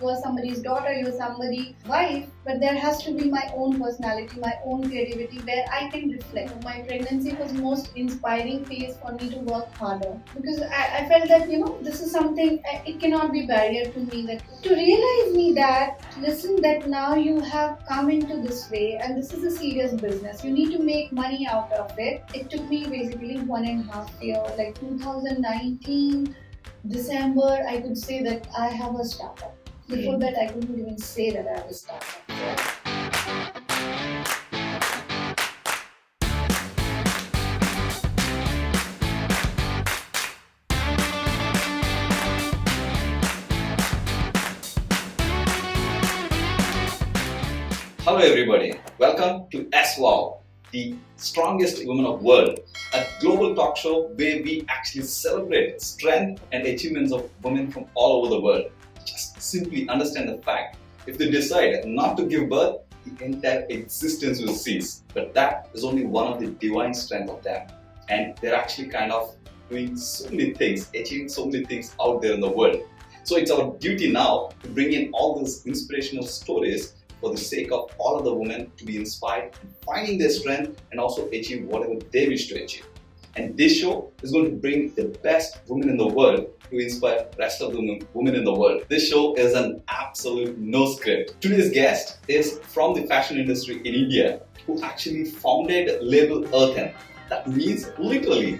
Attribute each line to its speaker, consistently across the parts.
Speaker 1: You are somebody's daughter, you are somebody's wife, but there has to be my own personality, my own creativity where I can reflect. My pregnancy was most inspiring phase for me to work harder because I felt that this is something it cannot be barrier to me. That to realize me that listen that now you have come into this way and this is a serious business. You need to make money out of it. It took me basically 1.5 year, like 2019 December, I could say that I have a startup. Before that, I couldn't even say that I have a startup.
Speaker 2: Hello everybody, welcome to SWOW, the strongest women of world, a global talk show where we actually celebrate strength and achievements of women from all over the world. Just simply understand the fact, if they decide not to give birth, the entire existence will cease. But that is only one of the divine strength of them. And they're actually kind of doing so many things, achieving so many things out there in the world. So it's our duty now to bring in all these inspirational stories for the sake of all of the women to be inspired and finding their strength and also achieve whatever they wish to achieve. And this show is going to bring the best women in the world to inspire the rest of the women in the world. This show is an absolute no script. Today's guest is from the fashion industry in India who actually founded label Earthen. That means literally,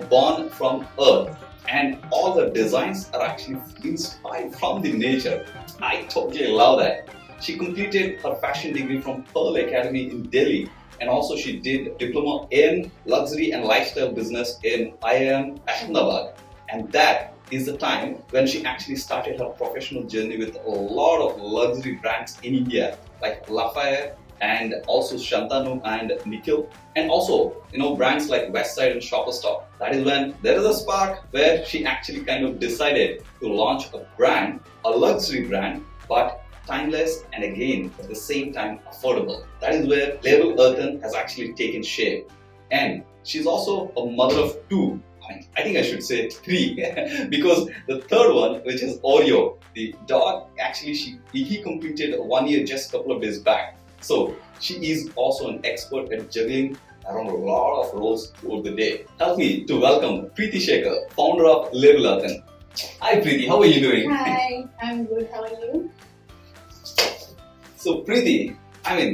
Speaker 2: born from earth. And all the designs are actually inspired from the nature. I totally love that. She completed her fashion degree from Pearl Academy in Delhi, and also she did diploma in luxury and lifestyle business in IIM Ahmedabad. And that is the time when she actually started her professional journey with a lot of luxury brands in India like Lafayette and also Shantanu and Nikhil, and also brands like Westside and Shopper Stop. That is when there is a spark where she actually kind of decided to launch a brand, a luxury brand, but timeless and again at the same time affordable. That is where label Earthen has actually taken shape. And she's also a mother of two. I think I should say three because the third one, which is Oreo, the dog, actually he completed 1 year just a couple of days back. So she is also an expert at juggling around a lot of roles throughout the day. Help me to welcome Priti Shekhar, founder of label Earthen. Hi Priti, how are you doing?
Speaker 1: Hi, I'm good. How are you?
Speaker 2: So Priti,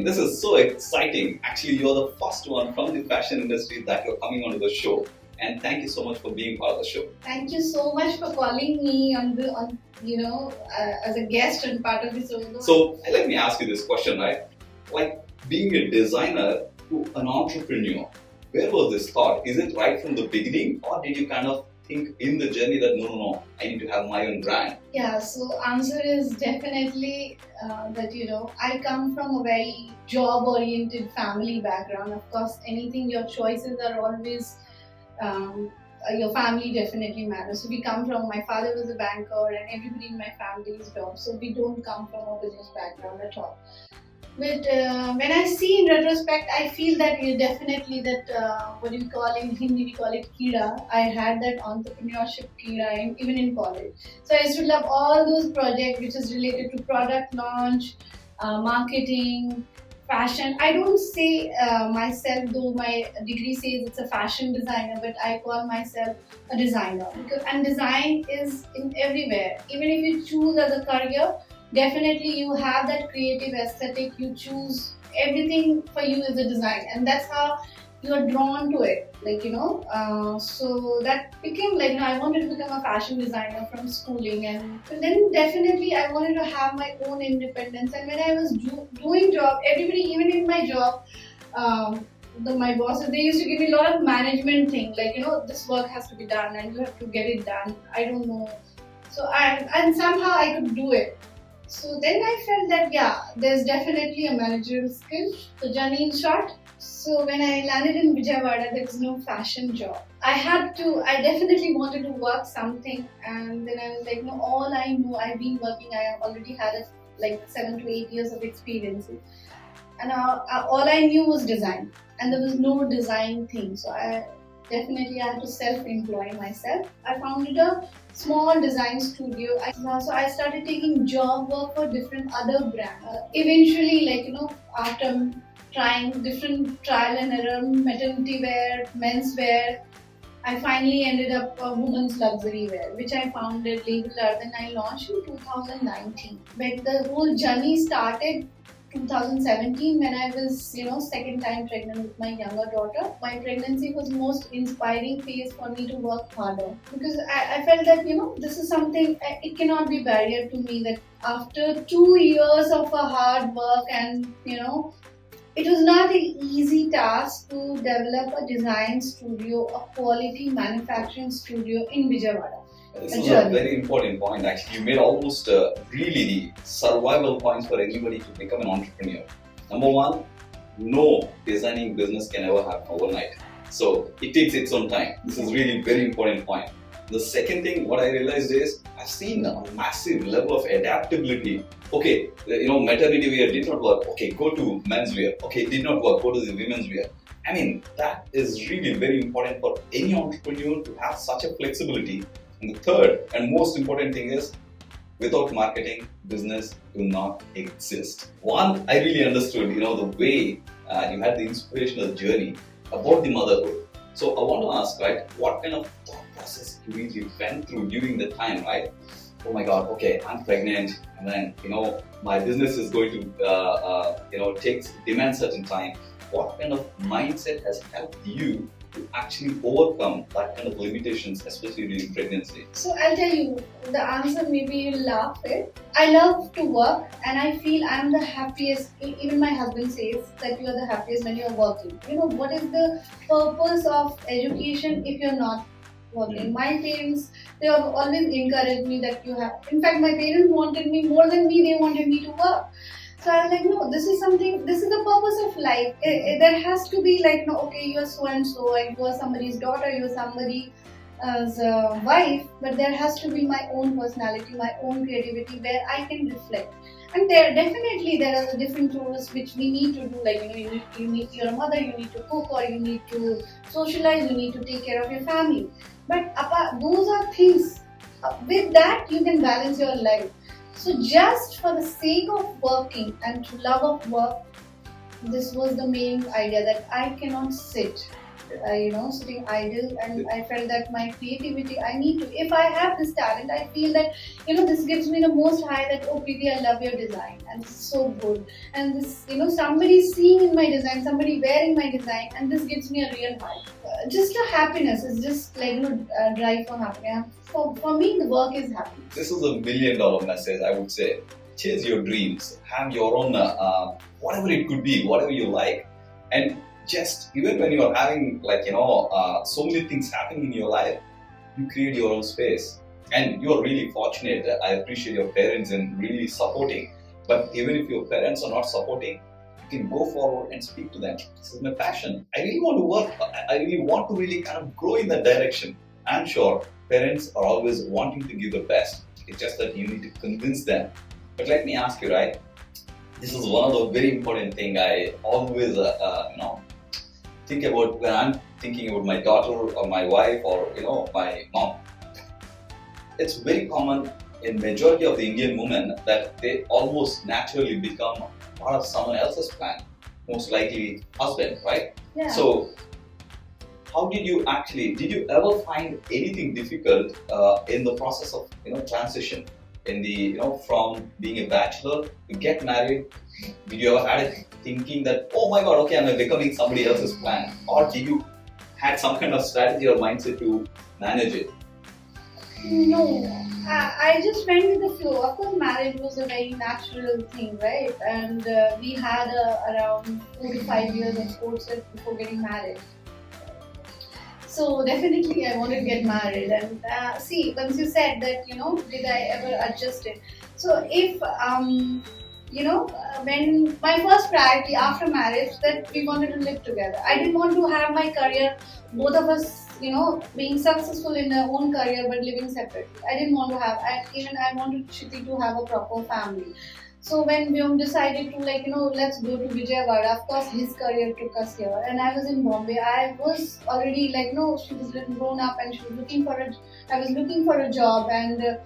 Speaker 2: this is so exciting. Actually, you're the first one from the fashion industry that you're coming onto the show. And thank you so much for being part of the show.
Speaker 1: Thank you so much for calling me as a guest and part of this show.
Speaker 2: So let me ask you this question, right? Like being a designer to an entrepreneur, where was this thought? Is it right from the beginning, or did you kind of think in the journey that no, I need to have my own brand?
Speaker 1: Yeah, so answer is definitely that I come from a very job-oriented family background. Of course, anything your choices are always your family definitely matters. So we come from, my father was a banker and everybody in my family is job. So we don't come from a business background at all. But when I see in retrospect, I feel that definitely that what do we call in Hindi, we call it Kira. I had that entrepreneurship Kira even in college. So I used to love all those projects which is related to product launch, marketing, fashion. I don't say myself, though my degree says it's a fashion designer, but I call myself a designer. And design is in everywhere. Even if you choose as a career, definitely you have that creative aesthetic. You choose everything for you is a design, and that's how you are drawn to it. So that became I wanted to become a fashion designer from schooling, and then definitely I wanted to have my own independence. And when I was doing job, everybody, even in my job, my bosses, they used to give me a lot of management thing, this work has to be done and you have to get it done. I don't know. So and somehow I could do it. So then I felt that there's definitely a managerial skill. The journey in short. So when I landed in Vijayawada, there was no fashion job. I definitely wanted to work something, and then I was like, no, all I know, I've been working, I already had 7 to 8 years of experience. And all I knew was design, and there was no design thing. So definitely I had to self-employ myself. I founded a small design studio. So I started taking job work for different other brands. Eventually, after trying different trial and error, maternity wear, menswear, I finally ended up women's luxury wear, which I founded Label Earth and I launched in 2019. But the whole journey started 2017 when I was, second time pregnant with my younger daughter. My pregnancy was most inspiring phase for me to work harder because I felt that, this is something, it cannot be barrier to me that after 2 years of a hard work and, it was not an easy task to develop a design studio, a quality manufacturing studio in Vijayawada.
Speaker 2: This is a very important point. Actually, you made almost really the survival points for anybody to become an entrepreneur. Number one, no designing business can ever happen overnight. So it takes its own time. This is really very important point. The second thing, what I realized is I've seen a massive level of adaptability. Okay, maternity wear did not work. Okay, go to menswear. Okay, it did not work. Go to the women's wear. I mean, that is really very important for any entrepreneur to have such a flexibility. And the third and most important thing is, without marketing, business will not exist. One, I really understood, the way you had the inspirational journey about the motherhood. So I want to ask, right, what kind of thought process you really went through during the time, right? Oh my God, okay, I'm pregnant, and then, my business is going to, demand certain time. What kind of mindset has helped you to actually overcome that kind of limitations, especially during pregnancy?
Speaker 1: So I'll tell you, the answer maybe you'll laugh at. I love to work and I feel I'm the happiest. Even my husband says that you are the happiest when you're working. What is the purpose of education if you're not working? My parents, they have always encouraged me that you have. In fact, my parents wanted me more than me, they wanted me to work. So I was like, no, this is the purpose of life. There has to be like, no, okay, you're so and so, and you are somebody's daughter, you're somebody's wife, but there has to be my own personality, my own creativity where I can reflect. And there are the different roles which we need to do, like, you're a mother, you need to cook, or you need to socialize, you need to take care of your family. But those are things, with that you can balance your life. So just for the sake of working and to love of work, this was the main idea that I cannot sit, sitting idle, and I felt that my creativity, I need to, if I have this talent, I feel that, this gives me the most high that, oh Priti, I love your design and this is so good. And this, somebody seeing in my design, somebody wearing my design, and this gives me a real high. Just a happiness, it's just like, drive for happiness. For me, the work is happy.
Speaker 2: This is $1 million message, I would say. Chase your dreams, have your own, whatever it could be, whatever you like. And just, even when you're having so many things happening in your life, you create your own space. And you're really fortunate. I appreciate your parents in really supporting. But even if your parents are not supporting, you can go forward and speak to them. This is my passion. I really want to work. I really want to really kind of grow in that direction. I'm sure parents are always wanting to give the best. It's just that you need to convince them. But let me ask you, right? This is one of the very important things I always, think about when I'm thinking about my daughter or my wife or, my mom. It's very common in majority of the Indian women that they almost naturally become part of someone else's plan. Most likely husband, right?
Speaker 1: Yeah.
Speaker 2: So, how did you ever find anything difficult in the process of transition in the from being a bachelor to get married? Did you ever had a thinking that, oh my God, okay, I'm becoming somebody else's plan, or did you had some kind of strategy or mindset to manage it?
Speaker 1: No, I just went with the flow. Of course, marriage was a very natural thing, right? And we had around 4 to 5 years of courses before getting married. So definitely I wanted to get married, and see, once you said that, did I ever adjust it? So if, when my first priority after marriage that we wanted to live together. I didn't want to have my career, both of us, being successful in their own career but living separately. I didn't want to have, I wanted Shruti to have a proper family. So when Vyom decided to let's go to Vijayawada, of course his career took us here, and I was in Bombay. I was already she was grown up and she was I was looking for a job, and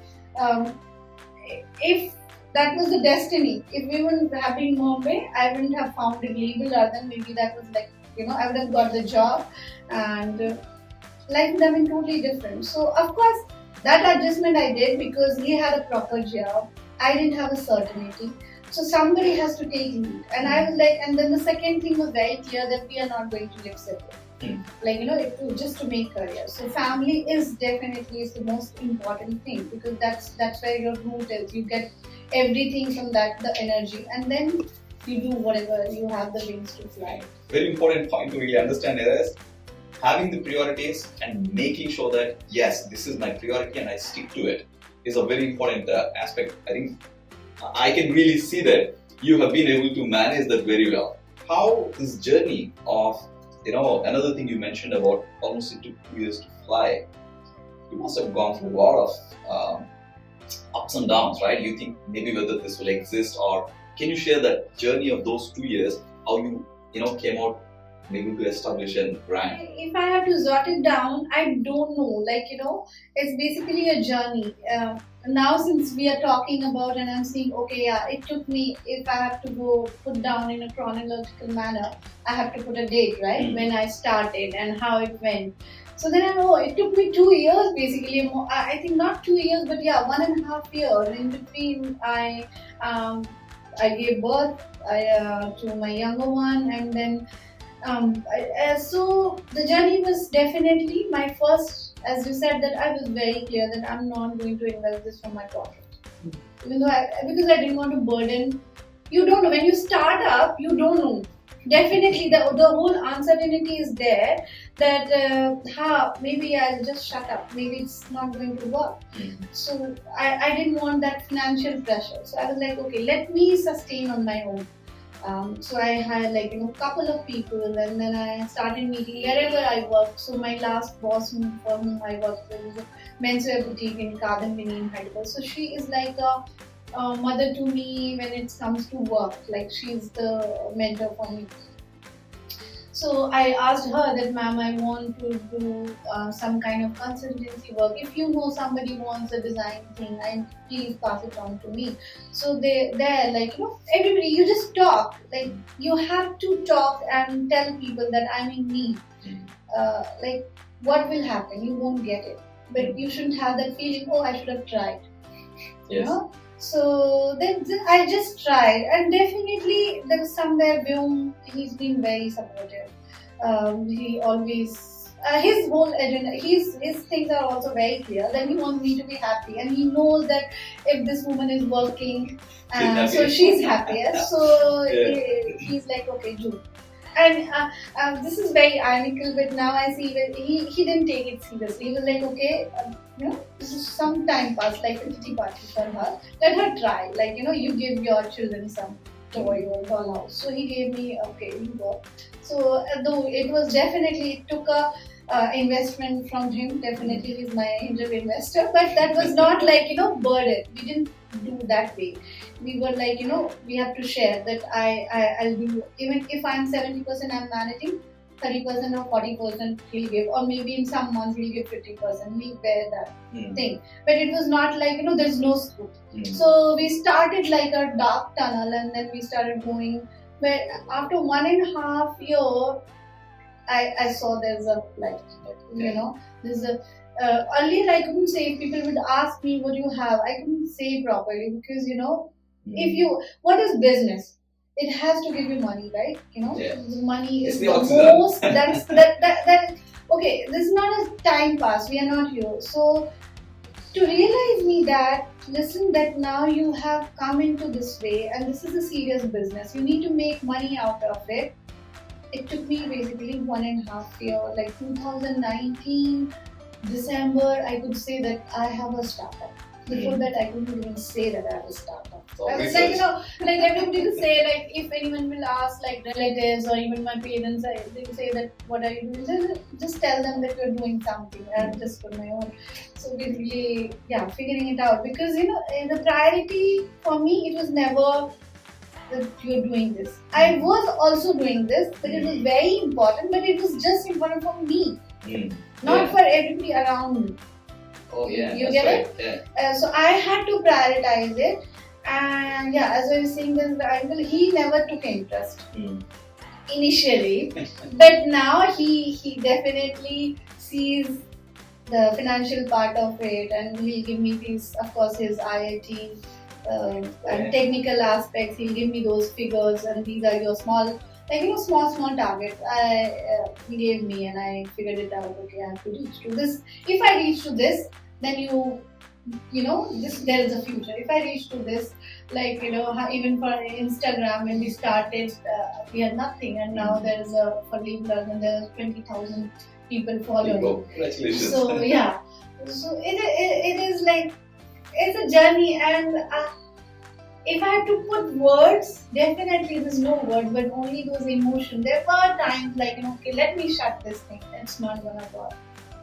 Speaker 1: if that was the destiny, if we wouldn't have been in Bombay, I wouldn't have found it legal, rather than maybe that was I would have got the job, and life would have been totally different. So of course that adjustment I did because he had a proper job. I didn't have a certainty. So somebody has to take lead. And I was and then the second thing was very clear that we are not going to live separate. Just to make career. So family is definitely the most important thing, because that's where your root is. You get everything from that, the energy, and then you do whatever, you have the wings to fly.
Speaker 2: Very important point to really understand is having the priorities and making sure that yes, this is my priority and I stick to it is a very important aspect. I think I can really see that you have been able to manage that very well. How this journey of, another thing you mentioned about almost it took 2 years to fly. You must have gone through a lot of ups and downs, right? You think maybe whether this will exist, or can you share that journey of those 2 years, how you came out able to establish a brand?
Speaker 1: If I have to jot it down, I don't know. It's basically a journey. Now since we are talking about, and I'm saying, okay, yeah, it took me, if I have to go put down in a chronological manner, I have to put a date, right? When I started and how it went. So then I know it took me 2 years basically. I think not 2 years, but yeah, 1.5 years. In between, I gave birth to my younger one, and then so the journey was definitely my first, as you said, that I was very clear that I'm not going to invest this from my pocket. Even though because I didn't want to burden. You don't know, when you start up, you don't know. Definitely the whole uncertainty is there, that maybe I'll just shut up, maybe it's not going to work. So I didn't want that financial pressure. So I was like, okay, let me sustain on my own. So I had couple of people, and then I started meeting wherever I worked. So my last boss for whom I worked with was a menswear boutique in Kadambini in Hyderabad. So she is like a mother to me when it comes to work. She's the mentor for me. So I asked her that, ma'am, I want to do some kind of consultancy work. If you know somebody wants a design thing, and please pass it on to me. So they're everybody, you just talk. You have to talk and tell people that I'm in need. What will happen? You won't get it. But you shouldn't have that feeling, oh, I should have tried.
Speaker 2: Yes.
Speaker 1: So then I just tried, and definitely there was somewhere Vyom, he's been very supportive. He always, his whole agenda, his things are also very clear, that he wants me to be happy, and he knows that if this woman is working, so she's happier. So he's like, okay, do. And this is very ironical, but now I see that he didn't take it seriously. He was like, okay, this is some time pass, like a kitty party for her. Let her try. You give your children some toy or dollhouse. So he gave me, okay, you go. So though it was definitely, it took a investment from him. Definitely, he's my angel investor. But that was not burden. We didn't do that way. We were we have to share that I'll do, even if I'm 70% I'm managing, 30% or 40% he'll give, or maybe in some months he'll give 50%. We bear that thing. But it was not there's no scoop. So we started like a dark tunnel, and then we started going. But after 1.5 years, I saw there's a light. There's a earlier I couldn't say. People would ask me, what do you have? I couldn't say properly because if what is business? It has to give you money, right? The money is the most. That. Okay, this is not a time pass. We are not here. So to realize me that, listen, that now you have come into this way, and this is a serious business. You need to make money out of it. It took me basically 1.5 years, 2019 December. I could say that I have a startup. Before that, I couldn't even say that I have a startup. I was like, like everybody will say, like, if anyone will ask, like relatives or even my parents, they will say that, what are you doing? Just tell them that you're doing something. I'm just for my own. So basically, yeah, figuring it out. Because, the priority for me, it was never that you're doing this. I was also doing this, but it was very important, but it was just important for me, not for everybody around me.
Speaker 2: Oh yeah,
Speaker 1: you get
Speaker 2: right.
Speaker 1: it?
Speaker 2: Yeah.
Speaker 1: So I had to prioritize it, and yeah, as I was saying, this the uncle, he never took interest initially, but now he definitely sees the financial part of it, and he'll give me these, of course, his IIT and technical aspects. He'll give me those figures, and these are your small, small targets. He gave me, and I figured it out. Okay, I have to reach to this. If I reach to this, then this, there is a future. If I reach to this, like even for Instagram, when we started, we had nothing, and now there is for Leave Learn, and there are 20,000 people following.
Speaker 2: Congratulations.
Speaker 1: So yeah, so it is like, it's a journey, and if I had to put words, definitely there's no words, but only those emotions. There were times like, okay, let me shut this thing. It's not gonna work.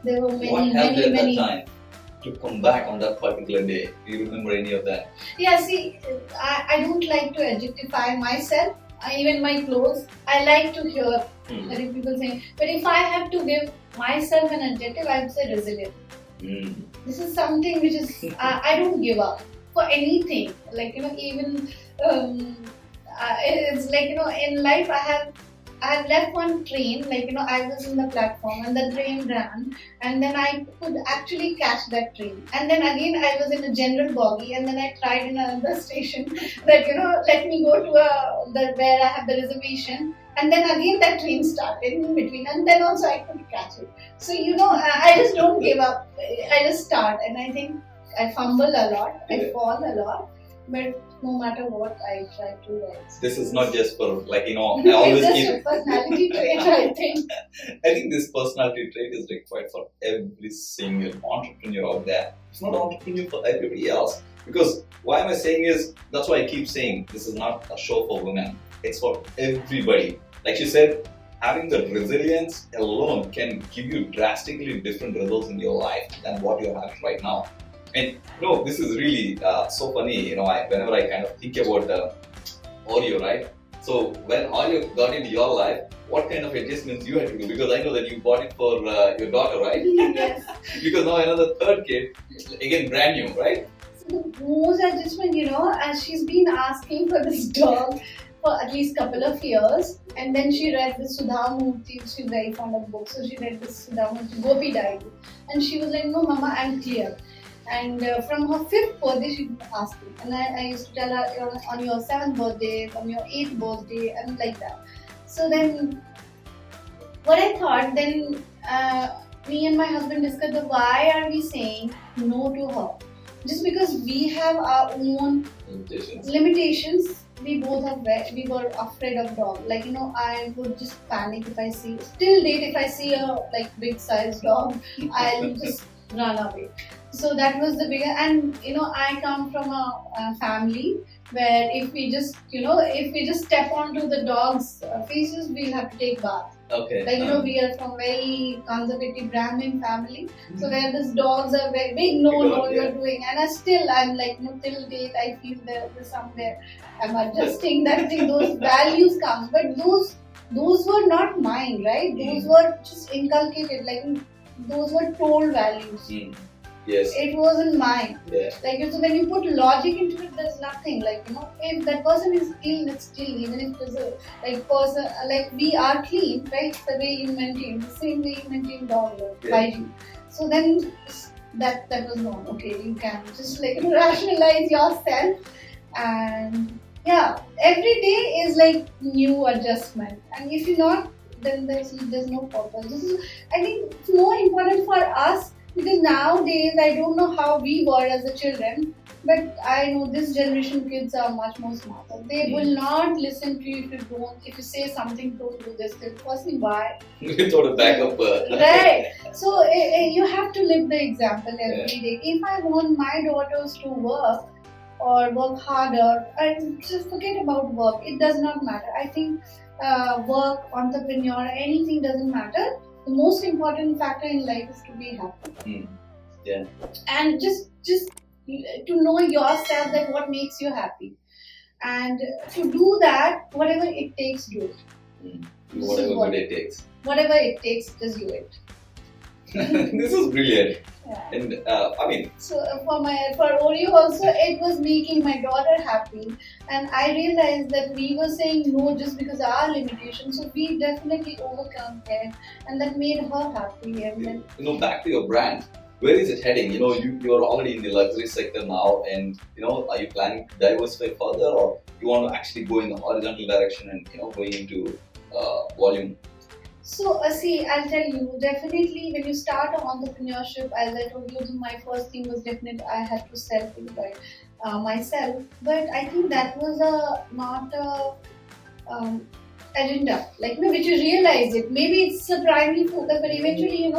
Speaker 1: There were many.
Speaker 2: That time to come back on that particular day? Do you remember any of that?
Speaker 1: Yeah, see, I don't like to adjectify myself, even my clothes. I like to hear that if people say, but if I have to give myself an adjective, I would say resilient. This is something which is, I don't give up for anything. Like, even it's like, in life I have left one train, like, I was in the platform and the train ran, and then I could actually catch that train. And then again I was in a general bogie, and then I tried in another station that, let me go to where I have the reservation. And then again that train started in between, and then also I could catch it. So, I just don't give up. I just start, and I think I fumble a lot, I fall a lot, but no matter what, I try to rise.
Speaker 2: This is not just for, I always
Speaker 1: it's
Speaker 2: keep...
Speaker 1: just a personality trait, I think.
Speaker 2: I think this personality trait is required for every single entrepreneur out there. It's not an entrepreneur for everybody else. Because why am I saying is, that's why I keep saying, this is not a show for women. It's for everybody. Like you said, having the resilience alone can give you drastically different results in your life than what you're having right now. And this is really so funny. Whenever I kind of think about Oreo, right? So when Oreo got into your life, what kind of adjustments you had to do? Because I know that you bought it for your daughter, right?
Speaker 1: Yes.
Speaker 2: Because now another third kid, again brand new, right?
Speaker 1: So the most adjustment, as she's been asking for this dog for at least couple of years, and then she read the Sudha Murthy. She's very fond of books, so she read this Sudha Murthy Gopi Diary, and she was like, "No, Mama, I'm clear." And from her 5th birthday, she would ask me, and I used to tell her, on your 7th birthday, on your 8th birthday, and like that. So then, what I thought, then me and my husband discussed the why are we saying no to her? Just because we have our own limitations. We both we were afraid of dog. Like, I would just panic if I see, till date, if I see a big size dog, I'll just run away. So that was the bigger, and I come from a family where if we just step onto the dog's faces, we'll have to take bath.
Speaker 2: Okay.
Speaker 1: We are from very conservative Brahmin family, so where these dogs are very big, you're doing, and I'm like, till date, I feel there's somewhere I'm adjusting that thing. Those values come, but those were not mine, right? Those were just inculcated, those were told values.
Speaker 2: Yes.
Speaker 1: It wasn't mine.
Speaker 2: Yeah.
Speaker 1: So when you put logic into it, there's nothing. If that person is clean, it's clean. Even if there's a person, we are clean, right? The way you maintain, the same way you maintain dog hygiene. So then that was wrong. Okay, you can just rationalize yourself, and yeah, every day is new adjustment. And if you're not, then there's no purpose. I think it's more important for us. Because nowadays, I don't know how we were as a children, but I know this generation kids are much more smarter. They will not listen to you if you say something, don't do this. They'll ask me why.
Speaker 2: Without a backup.
Speaker 1: Right. So you have to live the example every day. If I want my daughters to work, or work harder and just forget about work. It does not matter. I think work, entrepreneur, anything doesn't matter. The most important factor in life is to be happy.
Speaker 2: Yeah.
Speaker 1: And just to know yourself that what makes you happy. And to do that, whatever it takes, do it.
Speaker 2: Whatever it takes.
Speaker 1: Whatever it takes, just do it.
Speaker 2: This is brilliant.
Speaker 1: Yeah.
Speaker 2: And I mean,
Speaker 1: so for Oreo also, it was making my daughter happy, and I realized that we were saying no just because of our limitations. So we definitely overcome it, and that made her happy. And then,
Speaker 2: back to your brand. Where is it heading? You're already in the luxury sector now, and are you planning to diversify further, or you want to actually go in the horizontal direction and going into volume?
Speaker 1: So, see, I'll tell you, definitely when you start entrepreneurship, as I told you, my first thing was definitely I had to self-employ myself. But I think that was not a agenda, which you realize it. Maybe it's a primary focus, but eventually,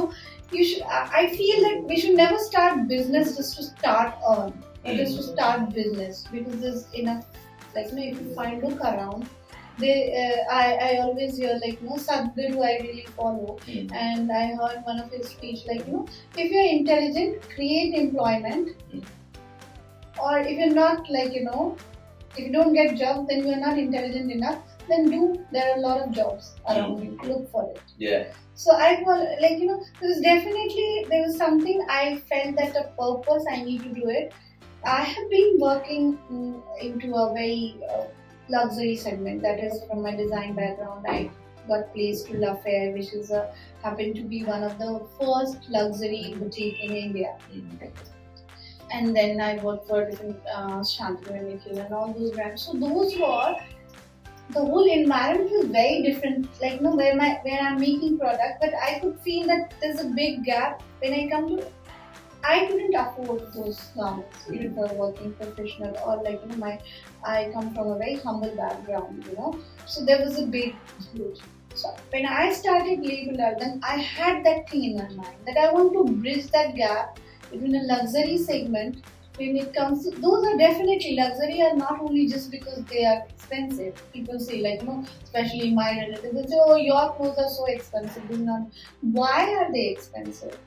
Speaker 1: you should. I feel that we should never start business just to start or just to start business, because there's enough. If you look around. I always hear Sadhguru I really follow, and I heard one of his speech if you're intelligent, create employment, or if you're not if you don't get job, then you're not intelligent enough, then there are a lot of jobs around you, look for it.
Speaker 2: Yeah.
Speaker 1: So I call there was something I felt that a purpose I need to do it. I have been working into a very luxury segment, that is from my design background. I got placed to La Fair, which is happened to be one of the first luxury boutique in India. And then I worked for different Shantanu and all those brands. So those were, the whole environment was very different. Where I'm making product, but I could feel that there's a big gap when I come to. I couldn't afford those garments even for a working professional, or I come from a very humble background, So there was a big huge. So when I started Label Art, then I had that thing in my mind that I want to bridge that gap between a luxury segment. When it comes to, those are definitely luxury, are not only just because they are expensive. People say especially my relatives, they say, oh, your clothes are so expensive. Why are they expensive?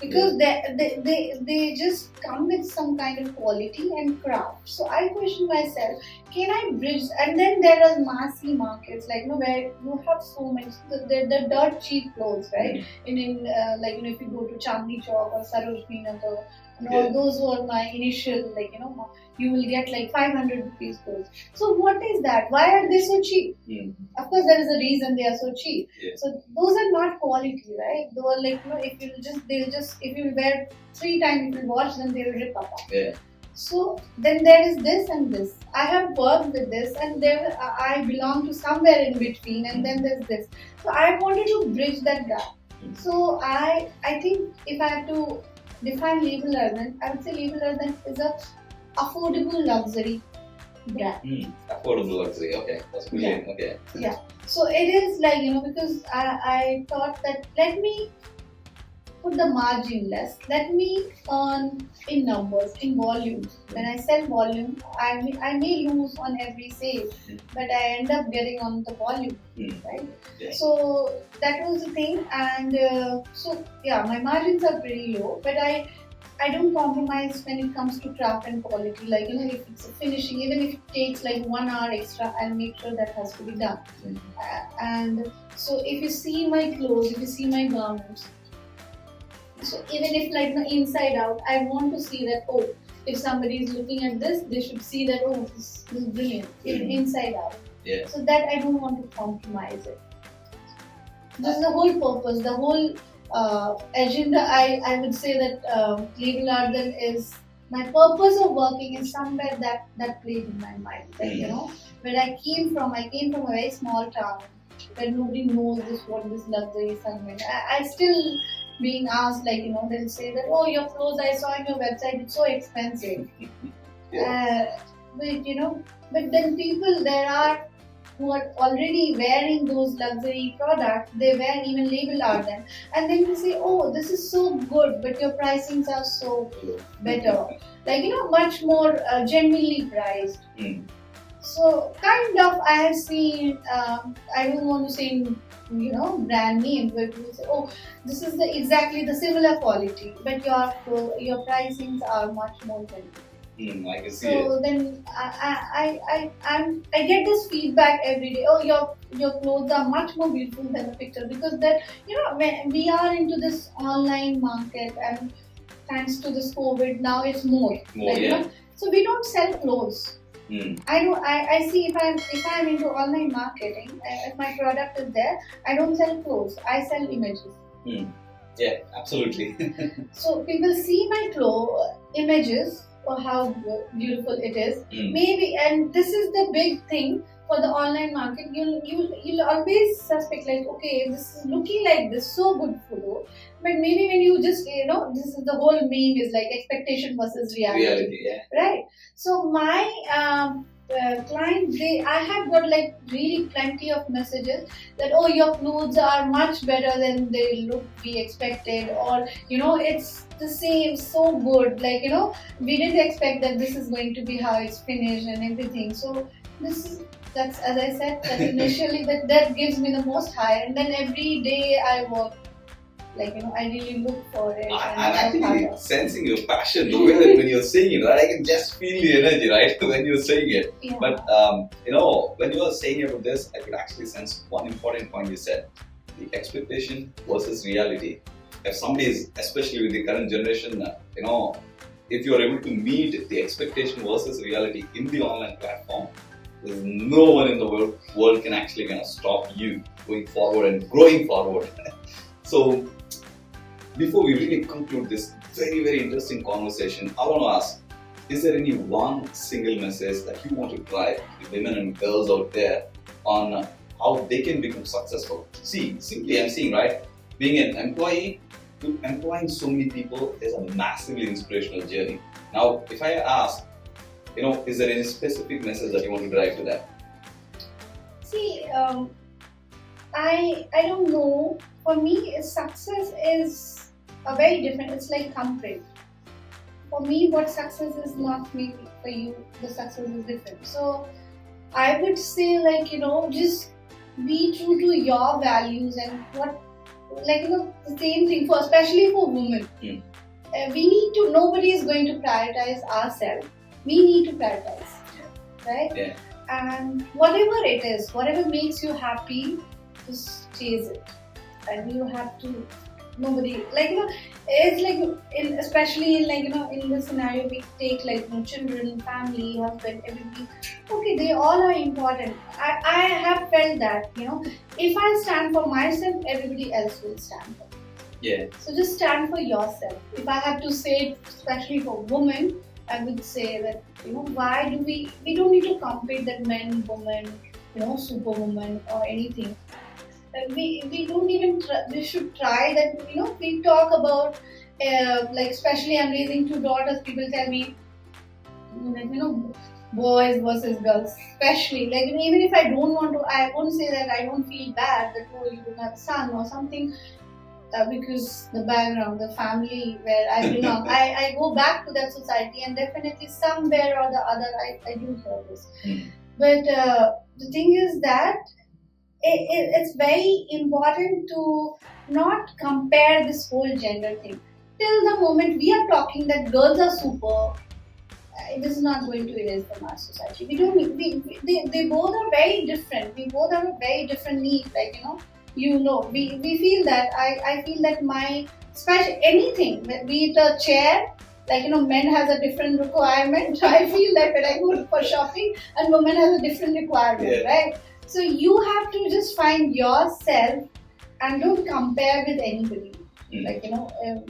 Speaker 1: Because they just come with some kind of quality and craft. So I question myself, can I bridge? And then there are massy markets where you have so much the dirt cheap clothes, right? In if you go to Chandni Chowk or Sarojini Nagar, and all those were my initial you will get 500 rupees clothes. So what is that? Why are they so cheap? Of course there is a reason they are so cheap. So those are not quality, right? They are if you wear 3 times, if you wash them, they will rip apart. So then there is this and this. I have worked with this, and I belong to somewhere in between, and then there's this. So I wanted to bridge that gap. So I think if I have to define Label Urban, I would say Label Urban is a affordable luxury brand.
Speaker 2: Affordable luxury, okay, that's brilliant. Okay.
Speaker 1: Yeah. So it is because I thought that let me put the margin less. Let me earn in numbers, in volume. When I sell volume, I may lose on every sale, but I end up getting on the volume, right? So that was the thing, and my margins are pretty low, but I don't compromise when it comes to craft and quality. If it's a finishing, even if it takes 1 hour extra, I'll make sure that has to be done. And so if you see my clothes, if you see my garments, so even if inside out, I want to see that, oh, if somebody is looking at this, they should see that, oh, this is brilliant, inside out. So that I don't want to compromise it. This is the whole purpose, the whole agenda. I would say that Label Art then is my purpose of working is somewhere that played in my mind. Where I came from a very small town where nobody knows what this luxury segment. I still being asked they'll say that, oh, your clothes I saw on your website, it's so expensive. But then people, there are who are already wearing those luxury products, they wear even label art them, and then you say, oh, this is so good, but your pricings are so better, like much more genuinely priced. So kind of I have seen, I don't want to say brand name, but you say, oh, this is exactly the similar quality, but your pricings are much more genuine.
Speaker 2: I can see
Speaker 1: So
Speaker 2: it.
Speaker 1: then I get this feedback every day. Oh, your clothes are much more beautiful than the picture, because that when we are into this online market, and thanks to this COVID now it's more. So we don't sell clothes. I see if I'm into online marketing, if my product is there, I don't sell clothes. I sell images.
Speaker 2: Yeah, absolutely.
Speaker 1: So people see my images, or how beautiful it is. Maybe, and this is the big thing for the online market. You'll always suspect, like, okay, this is looking like this, so good photo, but maybe when you just this is the whole meme is like expectation versus reality. Right? So my clients, I have got like really plenty of messages that, oh, your clothes are much better than they look we expected, or it's the same, so good, like we didn't expect that this is going to be how it's finished and everything. So that's as I said, that initially that gives me the most high, and then every day I work, like I really look for it.
Speaker 2: I'm actually sensing your passion, the way that when you're saying it, right? I can just feel the energy, right, when you're saying it.
Speaker 1: Yeah.
Speaker 2: But when you were saying about this, I could actually sense one important point you said: the expectation versus reality. If somebody is, especially with the current generation, if you are able to meet the expectation versus reality in the online platform, there's no one in the world can actually kind of stop you going forward and growing forward. So, before we really conclude this very, very interesting conversation, I want to ask, is there any one single message that you want to drive the women and girls out there on how they can become successful? See, simply I'm seeing, right, being an employee to employing so many people is a massively inspirational journey. Now, if I ask, is there any specific message that you want to drive to them?
Speaker 1: See, I don't know. For me, success is a very different. It's like thumbprint. For me, what success is not maybe for you, the success is different. So I would say, like just be true to your values and what, the same thing for, especially for women. We need to. Nobody is going to prioritize ourselves. We need to prioritize, right?
Speaker 2: Yeah.
Speaker 1: And whatever it is, whatever makes you happy, just chase it. And you have to. Nobody, it's like especially in this scenario, we take children, family, husband, everything. Okay, they all are important. I have felt that if I stand for myself, everybody else will stand for me.
Speaker 2: Yeah.
Speaker 1: So just stand for yourself. If I have to say it, especially for women, I would say that why do we don't need to compete that men, women, superwoman or anything. We don't even we should try that. We talk about especially I'm raising two daughters. People tell me boys versus girls, especially even if I don't want to, I won't say that I don't feel bad that you don't have a son or something. Because the background, the family where I belong, I go back to that society, and definitely somewhere or the other I do hear this. But the thing is that it's very important to not compare this whole gender thing. Till the moment we are talking that girls are super, it is not going to erase from our society. We don't need, they both are very different. We both have a very different need, we feel that I feel that my special anything, be it a chair, men has a different requirement. I feel that when I go for shopping, and women has a different requirement, right? So you have to just find yourself and don't compare with anybody.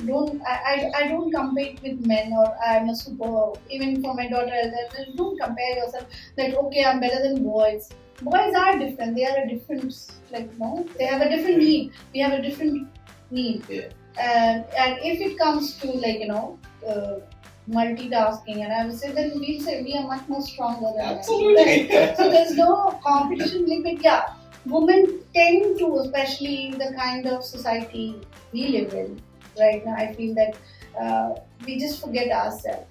Speaker 1: Don't I don't compete with men, or I'm a super. Even for my daughter, don't compare yourself. Okay, I'm better than boys. Boys are different. They are a different, they have a different need. We have a different need.
Speaker 2: Yeah.
Speaker 1: And if it comes to multitasking, and I would say then we'll say we are much more stronger than
Speaker 2: Absolutely.
Speaker 1: men. So there's no competition limit. Yeah, women tend to, especially in the kind of society we live in right now, I feel that we just forget ourselves.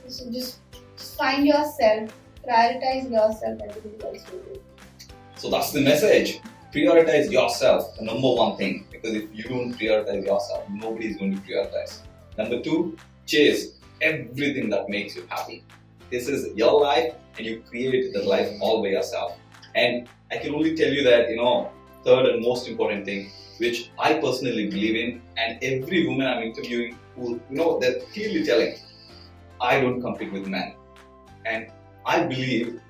Speaker 1: So just find yourself, prioritize yourself, and everybody else will do.
Speaker 2: So that's the message. Prioritize yourself, the number one thing. Because if you don't prioritize yourself, nobody is going to prioritize. Number two, chase everything that makes you happy. This is your life, and you create the life all by yourself. And I can only tell you that, third and most important thing, which I personally believe in, and every woman I'm interviewing who, they're clearly telling, I don't compete with men. And I believe,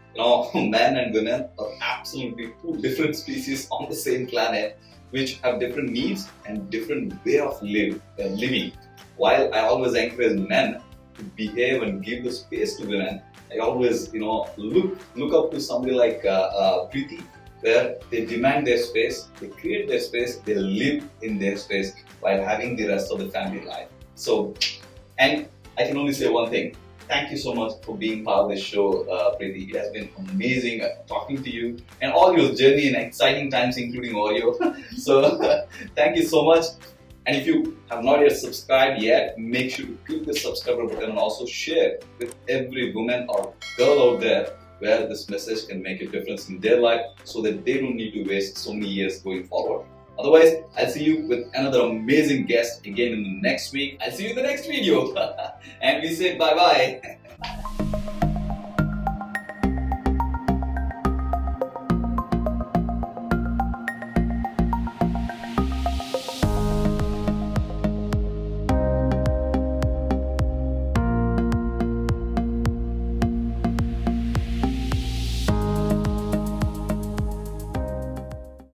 Speaker 2: men and women are absolutely two different species on the same planet, which have different needs and different way of living. While I always encourage men to behave and give the space to women, I always, look up to somebody like Priti, where they demand their space, they create their space, they live in their space while having the rest of the family life. So, and I can only say one thing. Thank you so much for being part of this show, Priti. It has been amazing talking to you and all your journey and exciting times, including Oreo. So, thank you so much. And if you have not yet subscribed yet, make sure to click the subscriber button and also share with every woman or girl out there where this message can make a difference in their life so that they don't need to waste so many years going forward. Otherwise, I'll see you with another amazing guest again in the next week. I'll see you in the next video. And we say bye-bye.